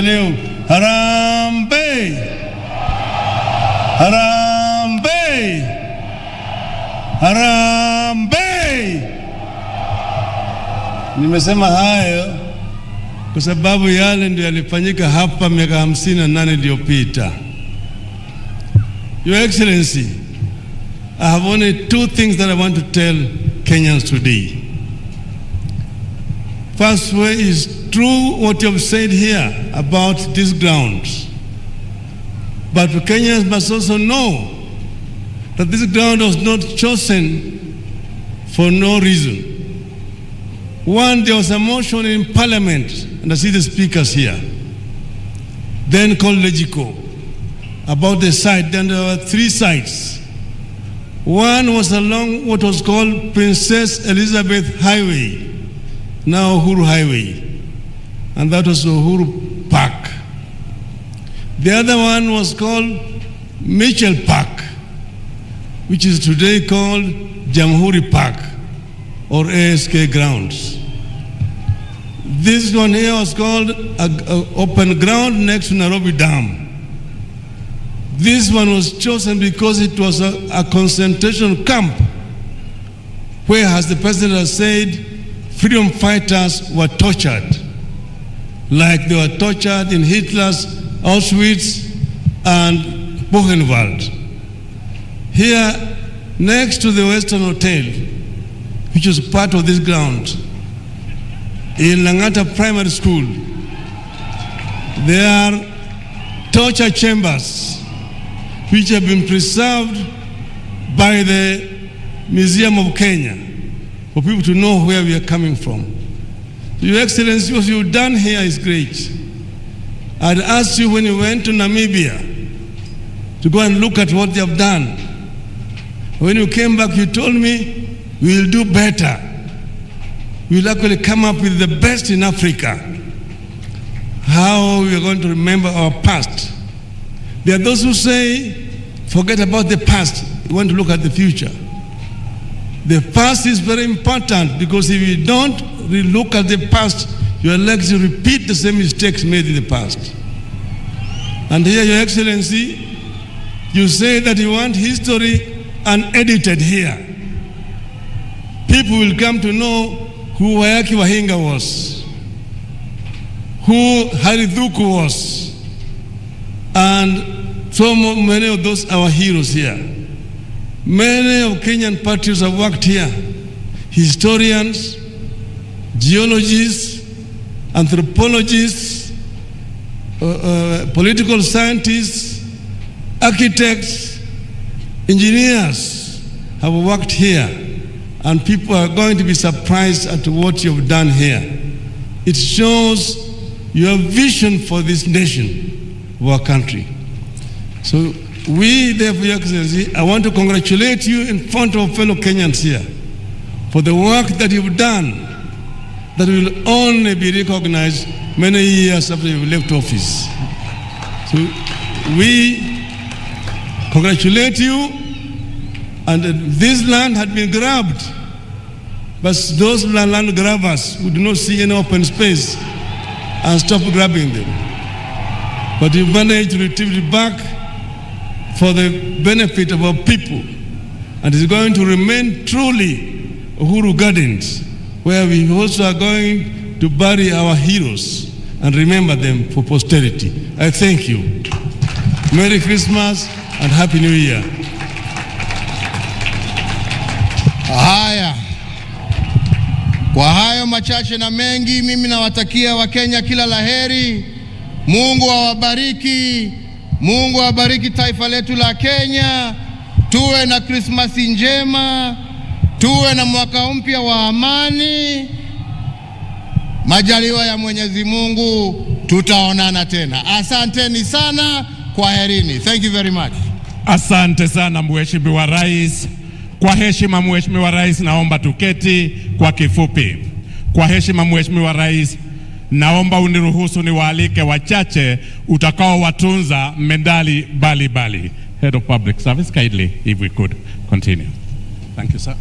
Leo Harambee, Harambee, Harambee. Nimesema hayo kwa sababu yale ndio yalifanyika hapa miaka 58 iliyopita. Your Excellency, I have only two things that I want to tell Kenyans today. First way is true what you have said here about these grounds. But Kenyans must also know that this ground was not chosen for no reason. One, there was a motion in Parliament, and I see the speakers here, then called Legico, about the site. Then there were three sites. One was along what was called Princess Elizabeth Highway, now Uhuru Highway, and that was Uhuru Park. The other one was called Mitchell Park, which is today called Jamhuri Park or ASK grounds. This one here was called a open ground next to Nairobi Dam. This one was chosen because it was a concentration camp where, as the president has said, freedom fighters were tortured, like they were tortured in Hitler's Auschwitz and Buchenwald. Here, next to the Western Hotel, which is part of this ground, in Langata Primary School, there are torture chambers which have been preserved by the Museum of Kenya for people to know where we are coming from. Your Excellency, what you've done here is great. I'd asked you when you went to Namibia to go and look at what they have done. When you came back, you told me, we'll do better. We'll actually come up with the best in Africa. How we are going to remember our past. There are those who say, forget about the past, we want to look at the future. The past is very important because if you don't look at the past, you are likely to repeat the same mistakes made in the past. And here, Your Excellency, you say that you want history unedited here. People will come to know who Wayaki Wahinga was, who Haridhuku was, and so many of those our heroes here. Many of Kenyan patriots have worked here. Historians, geologists, anthropologists, political scientists, architects, engineers have worked here. And people are going to be surprised at what you've done here. It shows your vision for this nation, our country. So we, therefore, Your Excellency, I want to congratulate you in front of fellow Kenyans here for the work that you've done that will only be recognized many years after you've left office. So we congratulate you, and this land had been grabbed, but those land grabbers who do not see any open space and stop grabbing them. But you managed to retrieve it back for the benefit of our people, and it's going to remain truly Uhuru Gardens, where we also are going to bury our heroes and remember them for posterity. I thank you. Merry Christmas and Happy New Year. Haya, kwa hayo machache na mengi, mimi nawatakia Wakenya kila laheri. Mungu awabariki. Mungu awabariki taifa letu la Kenya. Tuwe na Krismasi njema. Tuwe na mwaka mpya wa amani. Majaliwa ya Mwenyezi Mungu, tutaonana tena. Asanteni sana, kwaherini. Thank you very much. Asante sana Mheshimiwa Rais. Kwa heshima Mheshimiwa Rais, naomba tuketi kwa kifupi. Kwa heshima Mheshimiwa Rais, naomba uniruhusu niwaalike wachache utakao watunza medali mbalimbali. Head of Public Service, kindly if we could continue. Thank you, sir.